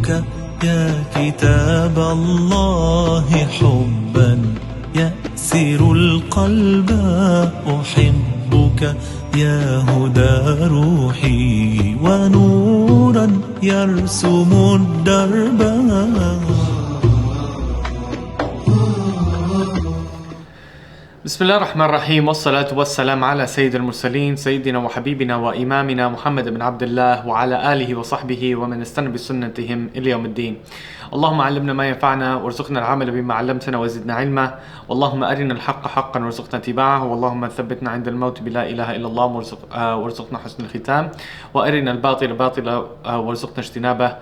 يا كتاب الله حبا يأسر القلب أحبك يا هدى روحي ونورا يرسم الدرب. بسم الله الرحمن الرحيم والصلاة والسلام على سيد المرسلين سيدنا وحبيبنا وإمامنا محمد بن عبد الله وعلى آله وصحبه ومن استنى بسنتهم إلى يوم الدين. اللهم علمنا ما ينفعنا وارزقنا العمل بما علمتنا وزدنا علما، واللهم أرنا الحق حقا وارزقنا اتباعه، واللهم ثبتنا عند الموت بلا إله إلا الله وارزقنا حسن الختام، وأرنا الباطل باطلا وارزقنا اجتنابه.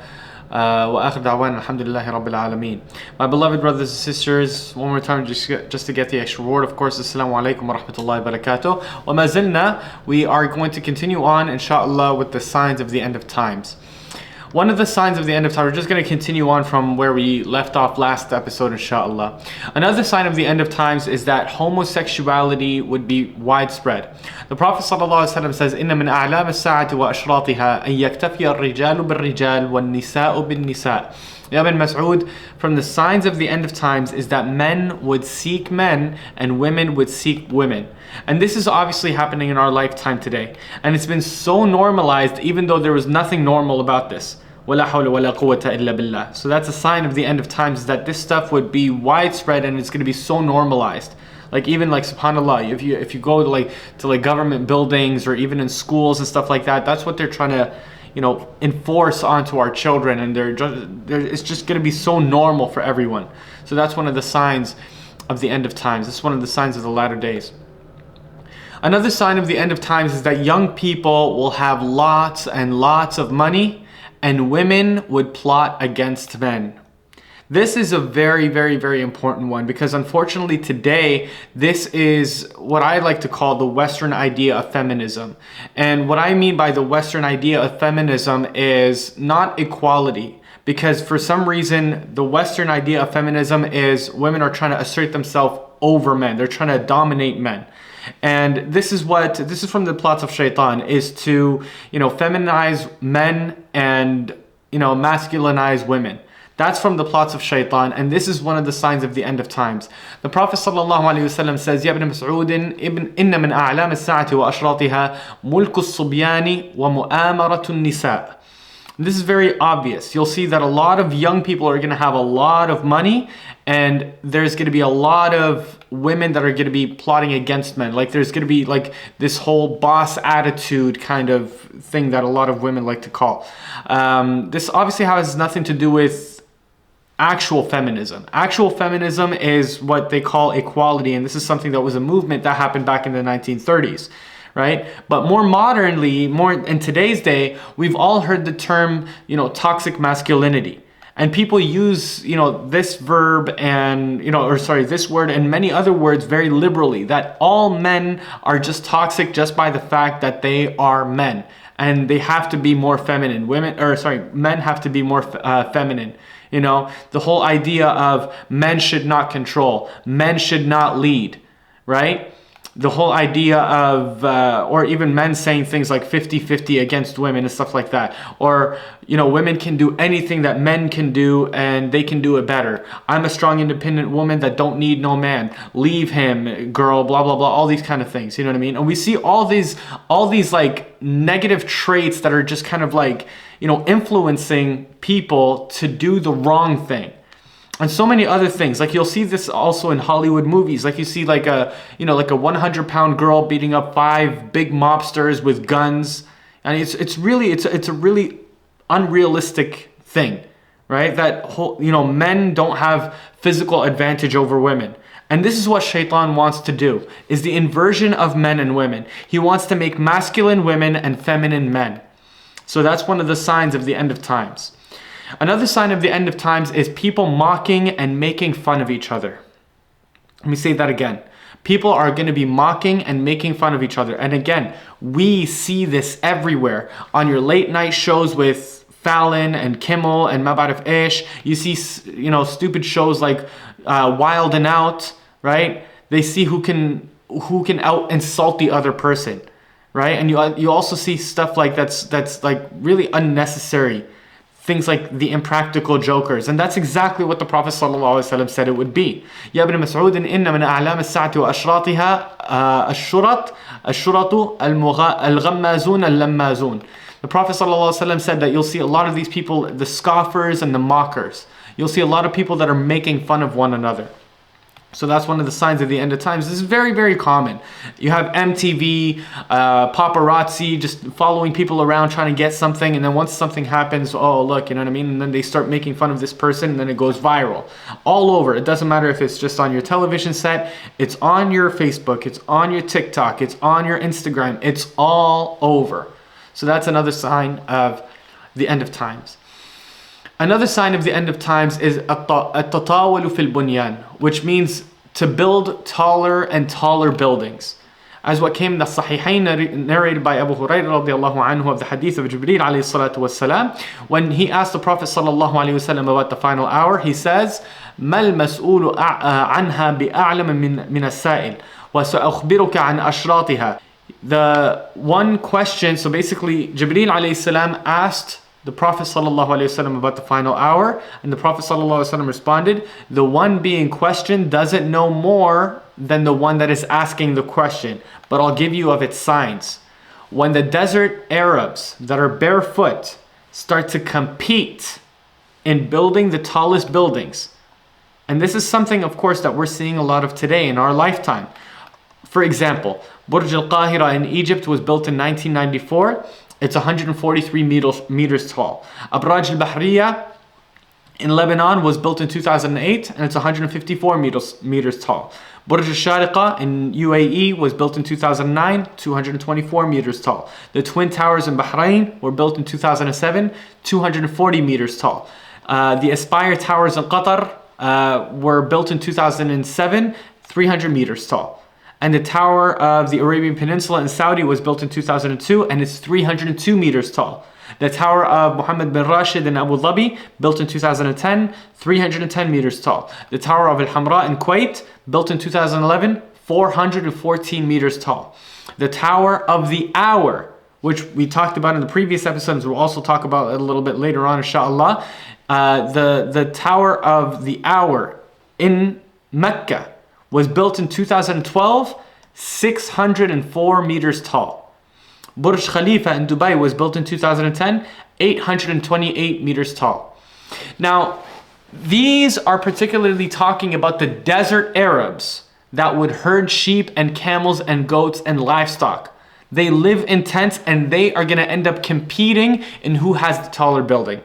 وآخر دعوانا alhamdulillahi rabbil alameen. My beloved brothers and sisters, one more time just to get the extra reward, of course, assalamu alaikum wa rahmatullahi wa barakatuh. Wa ma zilna, we are going to continue on inshallah with the signs of the end of times. One of the signs of the end of time, we're just going to continue on from where we left off last episode, inshallah. Another sign of the end of times is that homosexuality would be widespread. The Prophet ﷺ says, إِنَّ مِنْ أَعْلَامِ السَّاعَةِ وَأَشْرَاطِهَا أَنْ يَكْتَفِيَ الرِّجَالُ بِالرِّجَالِ وَالنِّسَاءُ بِالنِّسَاءِ. Ibn Mas'ud, from the signs of the end of times is that men would seek men and women would seek women. And this is obviously happening in our lifetime today. And it's been so normalized even though there was nothing normal about this. وَلَا حَوْلَ وَلَا قُوَّةَ إِلَّا بِاللَّهِ. So that's a sign of the end of times, is that this stuff would be widespread and it's going to be so normalized. Like even like subhanallah, if you go to like government buildings or even in schools and stuff like that, that's what they're trying to enforce onto our children, and it's just going to be so normal for everyone. So that's one of the signs of the end of times. This is one of the signs of the latter days. Another sign of the end of times is that young people will have lots and lots of money and women would plot against men. This is a very, very, very important one, because unfortunately today, this is what I like to call the Western idea of feminism. And what I mean by the Western idea of feminism is not equality, because for some reason, the Western idea of feminism is women are trying to assert themselves over men. They're trying to dominate men. And this is from the plots of shaitan, is to, feminize men and, masculinize women. That's from the plots of shaitan, and this is one of the signs of the end of times. The Prophet ﷺ says, يَا ابْنَ مَسْعُودٍ إِنَّ مِنْ أَعْلَامِ السَّاعَةِ وَأَشْرَاطِهَا مُلْكُ الصُّبْيَانِ وَمُؤَامَرَةُ النِّسَاءِ. This is very obvious. You'll see that a lot of young people are going to have a lot of money, and there's going to be a lot of women that are going to be plotting against men. Like there's going to be like this whole boss attitude kind of thing that a lot of women like to call. This obviously has nothing to do with actual feminism. Actual feminism is what they call equality, and this is something that was a movement that happened back in the 1930s. Right? But more modernly, more in today's day, we've all heard the term, toxic masculinity. And people use, this verb and, this word and many other words very liberally, that all men are just toxic just by the fact that they are men. And they have to be more feminine. Men have to be more feminine. The whole idea of men should not control, men should not lead, right? The whole idea of, or even men saying things like 50-50 against women and stuff like that. Or, women can do anything that men can do and they can do it better. I'm a strong, independent woman that don't need no man. Leave him, girl, blah, blah, blah, all these kind of things. You know what I mean? And we see all these like negative traits that are just kind of like, influencing people to do the wrong thing. And so many other things. Like you'll see this also in Hollywood movies. Like you see like a 100-pound girl beating up 5 big mobsters with guns. And it's a really unrealistic thing, right? That whole, men don't have physical advantage over women. And this is what shaitan wants to do, is the inversion of men and women. He wants to make masculine women and feminine men. So that's one of the signs of the end of times. Another sign of the end of times is people mocking and making fun of each other. Let me say that again. People are going to be mocking and making fun of each other. And again, we see this everywhere. On your late night shows with Fallon and Kimmel and Mabarif Ish, you see, stupid shows like Wild and Out, right? They see who can out insult the other person, right? And you also see stuff like that's like really unnecessary things like the impractical jokers. And that's exactly what the Prophet ﷺ said it would be. يا ابن مسعود إن من أعلام الساعة وأشراطها الشرط الغمازون اللمازون. The Prophet ﷺ said that you'll see a lot of these people, the scoffers and the mockers. You'll see a lot of people that are making fun of one another. So that's one of the signs of the end of times. This is very, very common. You have MTV, paparazzi, just following people around trying to get something. And then once something happens, oh, look, you know what I mean? And then they start making fun of this person and then it goes viral. All over. It doesn't matter if it's just on your television set. It's on your Facebook. It's on your TikTok. It's on your Instagram. It's all over. So that's another sign of the end of times. Another sign of the end of times is التطاول في البنيان, which means to build taller and taller buildings. As what came in the Sahihain narrated by Abu Hurairah radiallahu anhu of the hadith of Jibreel alayhi salatu wassalam, when he asked the Prophet sallallahu alayhi wasallam about the final hour, he says, ما المسؤول عنها بأعلم من السائل وسأخبرك عن أشراطها. The one question, so basically Jibreel alayhi salam asked the Prophet ﷺ about the final hour, and the Prophet ﷺ responded, the one being questioned doesn't know more than the one that is asking the question, but I'll give you of its signs. When the desert Arabs that are barefoot start to compete in building the tallest buildings, and this is something, of course, that we're seeing a lot of today in our lifetime. For example, Burj Al Qahira in Egypt was built in 1994. It's 143 meters tall. Abraj al-Bahriya in Lebanon was built in 2008 and it's 154 meters tall. Burj al-Shariqa in UAE was built in 2009, 224 meters tall. The Twin Towers in Bahrain were built in 2007, 240 meters tall. The Aspire Towers in Qatar were built in 2007, 300 meters tall. And the Tower of the Arabian Peninsula in Saudi was built in 2002 and it's 302 meters tall. The Tower of Mohammed bin Rashid in Abu Dhabi, built in 2010, 310 meters tall. The Tower of Al-Hamra in Kuwait, built in 2011, 414 meters tall. The Tower of the Hour, which we talked about in the previous episodes, we'll also talk about it a little bit later on, inshallah. The Tower of the Hour in Mecca was built in 2012, 604 meters tall. Burj Khalifa in Dubai was built in 2010, 828 meters tall. Now, these are particularly talking about the desert Arabs that would herd sheep and camels and goats and livestock. They live in tents and they are going to end up competing in who has the taller building.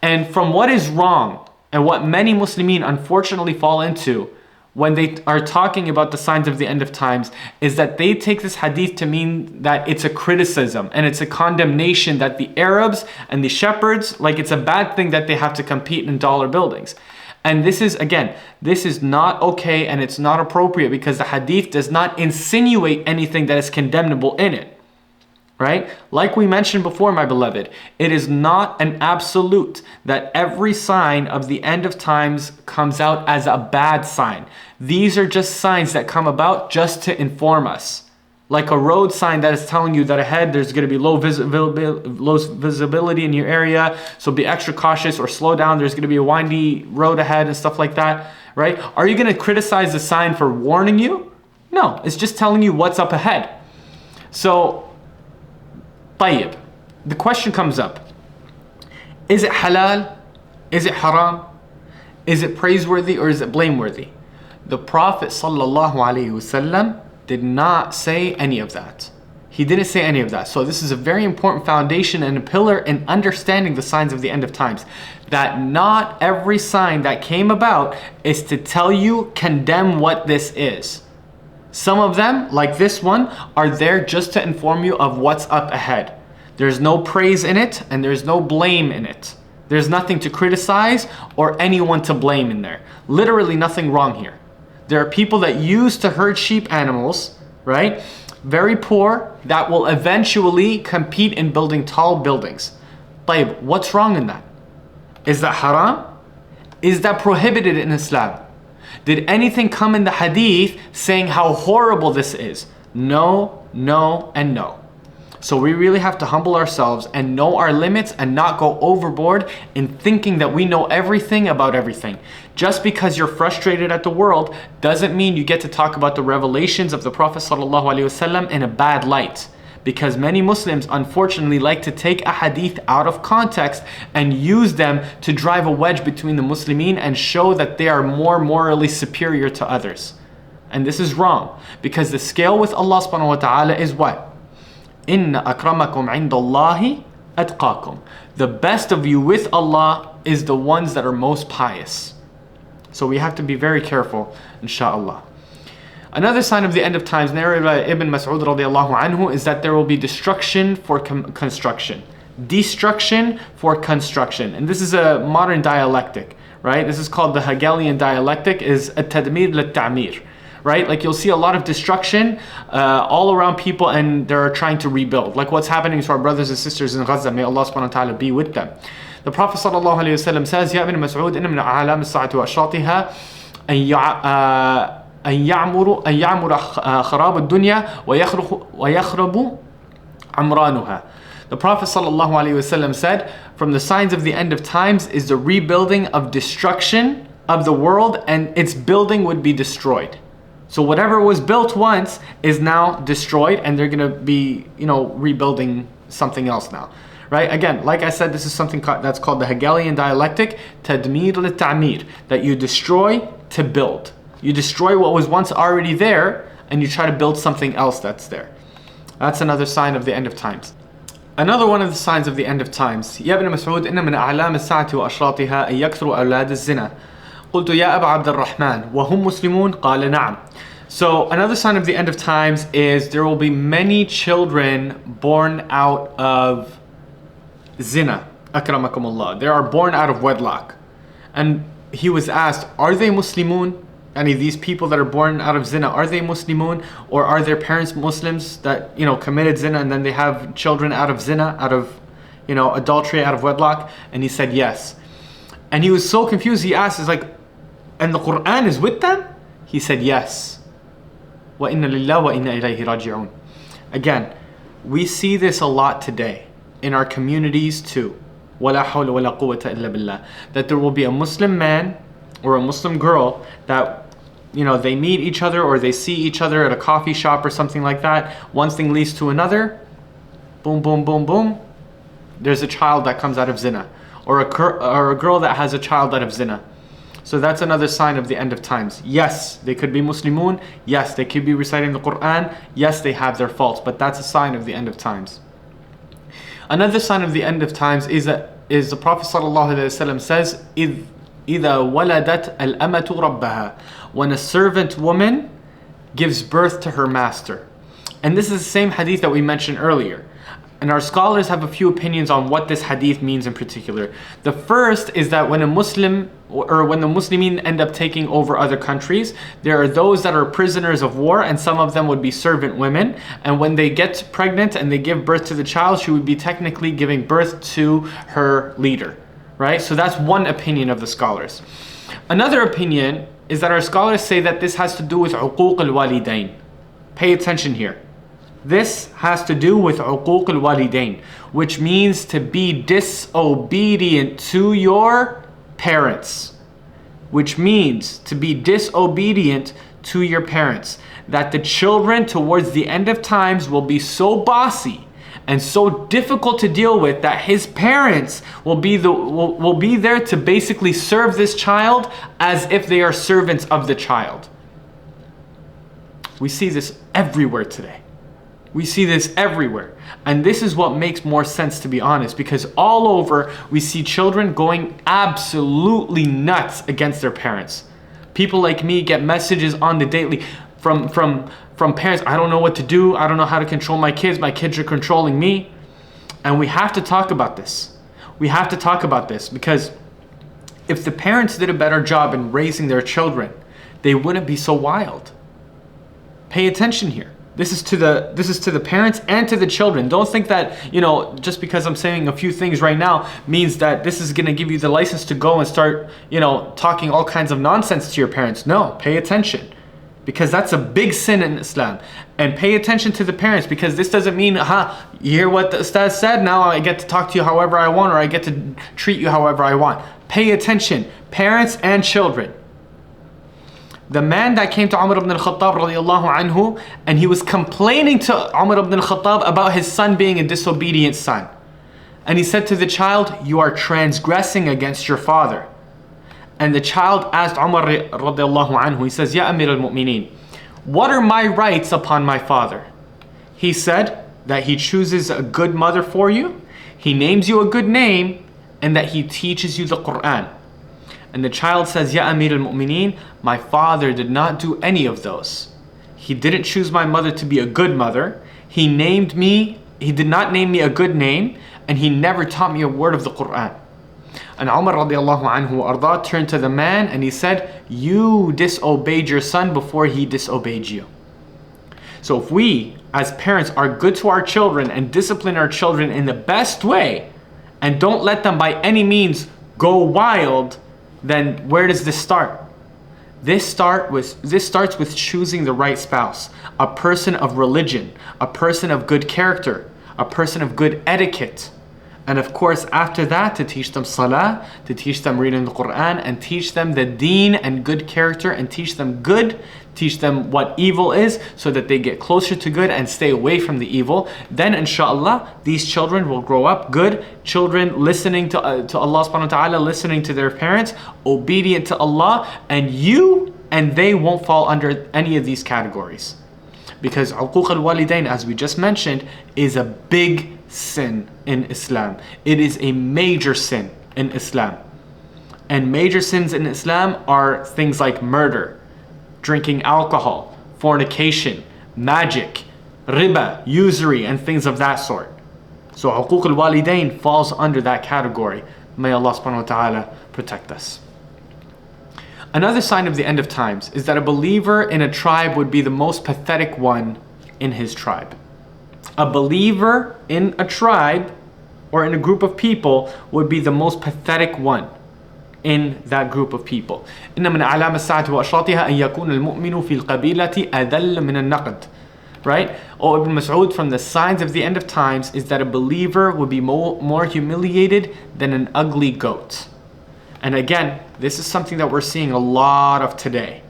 And from what is wrong and what many Muslimin unfortunately fall into when they are talking about the signs of the end of times is that they take this hadith to mean that it's a criticism and it's a condemnation that the Arabs and the shepherds, like it's a bad thing that they have to compete in taller buildings. And this is, again, this is not okay and it's not appropriate because the hadith does not insinuate anything that is condemnable in it. Right? Like we mentioned before, my beloved, it is not an absolute that every sign of the end of times comes out as a bad sign. These are just signs that come about just to inform us. Like a road sign that is telling you that ahead there's going to be low visibility in your area, so be extra cautious or slow down. There's going to be a windy road ahead and stuff like that, right? Are you going to criticize the sign for warning you? No, it's just telling you what's up ahead. So, طيب, the question comes up. Is it halal? Is it haram? Is it praiseworthy or is it blameworthy? The Prophet ﷺ did not say any of that. He didn't say any of that. So this is a very important foundation and a pillar in understanding the signs of the end of times. That not every sign that came about is to tell you, condemn what this is. Some of them, like this one, are there just to inform you of what's up ahead. There's no praise in it and there's no blame in it. There's nothing to criticize or anyone to blame in there. Literally nothing wrong here. There are people that used to herd sheep animals, right? Very poor, that will eventually compete in building tall buildings. طيب, what's wrong in that? Is that haram? Is that prohibited in Islam? Did anything come in the hadith saying how horrible this is? No, no, and no. So we really have to humble ourselves and know our limits and not go overboard in thinking that we know everything about everything. Just because you're frustrated at the world doesn't mean you get to talk about the revelations of the Prophet ﷺ in a bad light. Because many Muslims unfortunately like to take a hadith out of context and use them to drive a wedge between the Muslimin and show that they are more morally superior to others. And this is wrong, because the scale with Allah subhanahu wa ta'ala is what? Inna akramakum indallahi atqakum. The best of you with Allah is the ones that are most pious. So we have to be very careful, inshallah. Another sign of the end of times, narrated by Ibn Mas'ud radiallahu anhu, is that there will be destruction for construction. Destruction for construction. And this is a modern dialectic, right? This is called the Hegelian dialectic, is at-tadmir lit-ta'mir. Right? Like you'll see a lot of destruction all around people, and they're trying to rebuild. Like what's happening to our brothers and sisters in Gaza. May Allah subhanahu wa ta'ala be with them. The Prophet sallallahu alayhi wa sallam says, Ya ibn Mas'ud, inna min a'lam as-sa'ati wa ashratiha an ya'mura kharab ad-dunya wa yakhrabu amranuha. The Prophet sallallahu alayhi wa sallam said, from the signs of the end of times is the rebuilding of destruction of the world, and its building would be destroyed. So whatever was built once is now destroyed, and they're going to be, rebuilding something else now. Right? Again, like I said, this is something that's called the Hegelian dialectic, tadmir li-ta'mir, that you destroy to build. You destroy what was once already there, and you try to build something else that's there. That's another sign of the end of times. Another one of the signs of the end of times. Ya ibn Mas'ud, inna min a'lam as-sa'ati wa ashratiha an yakthuru awlad az-zina. قلت يا أبا عبد الرحمن وهم مسلمون قال نعم. So another sign of the end of times is there will be many children born out of zina. Akramakumullah. They are born out of wedlock. And he was asked, are they Muslimun? Any of these people that are born out of zina, are they Muslimun? Or are their parents Muslims that, committed zina and then they have children out of zina, out of, adultery, out of wedlock? And he said yes. And he was so confused, he asked, and the Quran is with them? He said yes. وَإِنَّ لِلَّهِ وَإِنَّ إِلَيْهِ رَاجِعُونَ. Again, we see this a lot today in our communities too. وَلَا حَوْلَ وَلَا قُوَّةَ إِلَّا بِاللَّهِ. That there will be a Muslim man or a Muslim girl that they meet each other or they see each other at a coffee shop or something like that. One thing leads to another. Boom, boom, boom, boom. There's a child that comes out of zina. Or a girl that has a child out of zina. So that's another sign of the end of times. Yes, they could be Muslimun. Yes, they could be reciting the Quran. Yes, they have their faults. But that's a sign of the end of times. Another sign of the end of times is the Prophet ﷺ says, إِذَا وَلَدَتْ الْأَمَةُ رَبَّهَا. When a servant woman gives birth to her master. And this is the same hadith that we mentioned earlier. And our scholars have a few opinions on what this hadith means in particular. The first is that when a Muslim or when the Muslimin end up taking over other countries, there are those that are prisoners of war, and some of them would be servant women. And when they get pregnant and they give birth to the child, she would be technically giving birth to her leader. Right? So that's one opinion of the scholars. Another opinion is that our scholars say that this has to do with uquq al-walidain. Pay attention here. This has to do with uquq al-walidain, which means to be disobedient to your parents. Which means to be disobedient to your parents. That the children towards the end of times will be so bossy and so difficult to deal with that his parents will be there to basically serve this child as if they are servants of the child. We see this everywhere today. We see this everywhere. And this is what makes more sense, to be honest, because all over we see children going absolutely nuts against their parents. People like me get messages on the daily from parents. I don't know what to do. I don't know how to control my kids. My kids are controlling me. And we have to talk about this. We have to talk about this because if the parents did a better job in raising their children, they wouldn't be so wild. Pay attention here. This is to the parents and to the children. Don't think that, just because I'm saying a few things right now means that this is going to give you the license to go and start, talking all kinds of nonsense to your parents. No, pay attention. Because that's a big sin in Islam. And pay attention to the parents, because this doesn't mean, you hear what the ustaz said, now I get to talk to you however I want, or I get to treat you however I want. Pay attention, parents and children. The man that came to Umar ibn al-Khattab radiallahu anhu, and he was complaining to Umar ibn al-Khattab about his son being a disobedient son. And he said to the child, you are transgressing against your father. And the child asked Umar radiallahu anhu, he says, Ya Amir al-Mu'mineen, what are my rights upon my father? He said that he chooses a good mother for you, he names you a good name, and that he teaches you the Quran. And the child says, Ya Amir al-Mu'mineen, my father did not do any of those. He didn't choose my mother to be a good mother. He did not name me a good name, and he never taught me a word of the Quran. And Umar radiallahu anhu arda turned to the man and he said, you disobeyed your son before he disobeyed you. So if we as parents are good to our children and discipline our children in the best way, and don't let them by any means go wild, then where does this start? This starts with choosing the right spouse, a person of religion, a person of good character, a person of good etiquette. And of course, after that, to teach them salah, to teach them reading the Quran, and teach them the deen and good character, and teach them good, teach them what evil is, so that they get closer to good and stay away from the evil. Then inshallah, these children will grow up good, children listening to Allah subhanahu wa ta'ala, listening to their parents, obedient to Allah, and you and they won't fall under any of these categories. Because uquq al-walidain, as we just mentioned, is a big sin in Islam. It is a major sin in Islam. And major sins in Islam are things like murder, drinking alcohol, fornication, magic, riba, usury, and things of that sort. So uquq al-walidain falls under that category. May Allah subhanahu wa ta'ala protect us. Another sign of the end of times is that a believer in a tribe would be the most pathetic one in his tribe. A believer in a tribe or in a group of people would be the most pathetic one in that group of people. إن من علامة الساعة وأشراطها أن يكون المؤمن في القبيلة أذل من النقد. Right? Ibn Mas'ud, from the signs of the end of times is that a believer would be more humiliated than an ugly goat. And again, this is something that we're seeing a lot of today.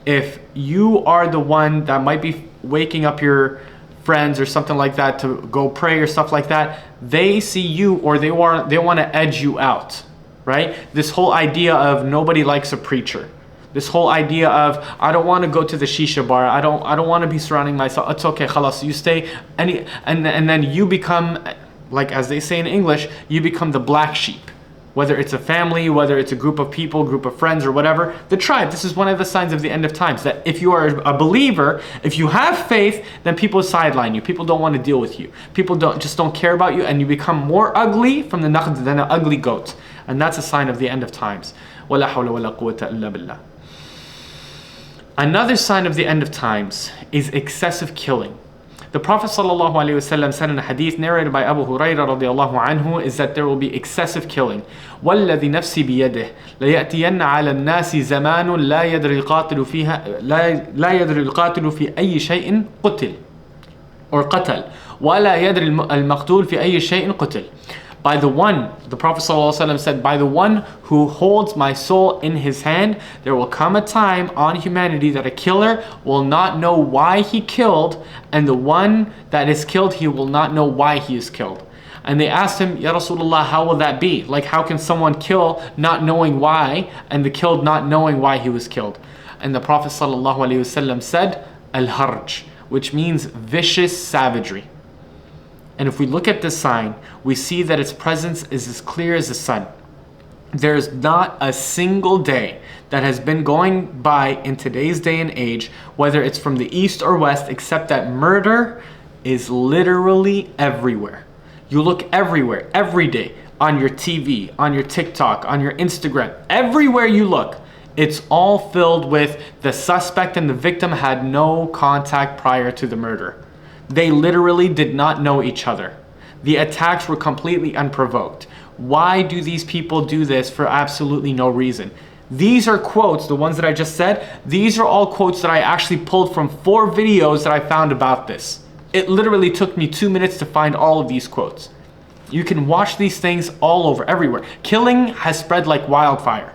If you are the one that might be waking up your friends or something like that to go pray or stuff like that, they see you, or they want to edge you out, right? This whole idea of nobody likes a preacher. This whole idea of I don't want to go to the shisha bar. I don't want to be surrounding myself. It's okay, khalas, you stay. And then you become, like as they say in English, you become the black sheep. Whether it's a family, whether it's a group of people, group of friends or whatever, the tribe, this is one of the signs of the end of times, that if you are a believer, if you have faith, then people sideline you. People don't want to deal with you. People just don't care about you, and you become more ugly from the naqd than an ugly goat. And that's a sign of the end of times. وَلَا حَوْلَ وَلَا قُوَّةَ إِلَّا بِاللَّهِ. Another sign of the end of times is excessive killing. The Prophet ﷺ said in a hadith narrated by Abu Hurairah radiallahu anhu is that there will be excessive killing. وَالَّذِي نَفْسِي بِيَدِهِ لَيَأْتِيَنَّ عَلَى النَّاسِ زَمَانٌ لَا يَدْرِي الْقَاتِلُ فِي أَيِّ شَيْءٍ قُتِلْ or قتل وَلَا يَدْرِي الْمَقْتُولُ فِي أَيِّ شَيْءٍ قُتِلْ. By the one, the Prophet ﷺ said, by the one who holds my soul in his hand, there will come a time on humanity that a killer will not know why he killed, and the one that is killed, he will not know why he is killed. And they asked him, Ya Rasulullah, how will that be? Like, how can someone kill not knowing why, and the killed not knowing why he was killed? And the Prophet ﷺ said, Al-Harj, which means vicious savagery. And if we look at this sign, we see that its presence is as clear as the sun. There is not a single day that has been going by in today's day and age, whether it's from the east or west, except that murder is literally everywhere. You look everywhere, every day, on your TV, on your TikTok, on your Instagram, everywhere you look, it's all filled with the suspect and the victim had no contact prior to the murder. They literally did not know each other. The attacks were completely unprovoked. Why do these people do this for absolutely no reason? These are quotes, the ones that I just said, these are all quotes that I actually pulled from 4 videos that I found about this. It literally took me 2 minutes to find all of these quotes. You can watch these things all over, everywhere. Killing has spread like wildfire,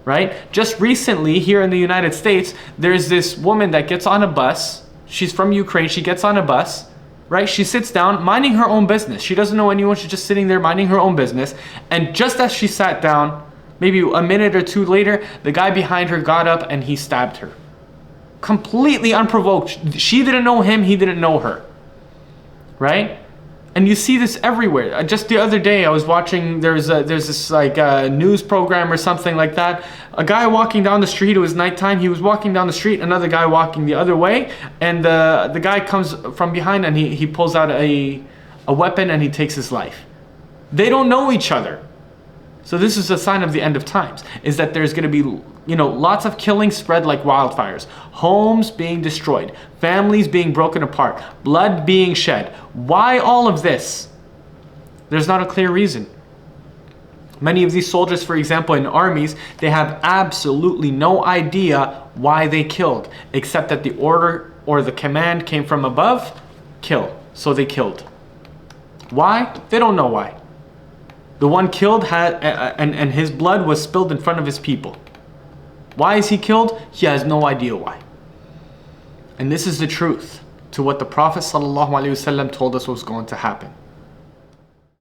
right? Just recently here in the United States, there's this woman that gets on a bus. She's from Ukraine. She gets on a bus, right? She sits down, minding her own business. She doesn't know anyone. She's just sitting there minding her own business. And just as she sat down, maybe a minute or 2 later, the guy behind her got up and he stabbed her. Completely unprovoked. She didn't know him. He didn't know her, right? And you see this everywhere. Just the other day, I was watching, there's this like news program or something like that. A guy walking down the street, it was nighttime, he was walking down the street, another guy walking the other way, and the guy comes from behind and he pulls out a weapon and he takes his life. They don't know each other. So this is a sign of the end of times, is that there's going to be, lots of killing spread like wildfires, homes being destroyed, families being broken apart, blood being shed. Why all of this? There's not a clear reason. Many of these soldiers, for example, in armies, they have absolutely no idea why they killed, except that the order or the command came from above, kill. So they killed. Why? They don't know why. The one killed had, and his blood was spilled in front of his people. Why is he killed? He has no idea why. And this is the truth to what the Prophet ﷺ told us was going to happen.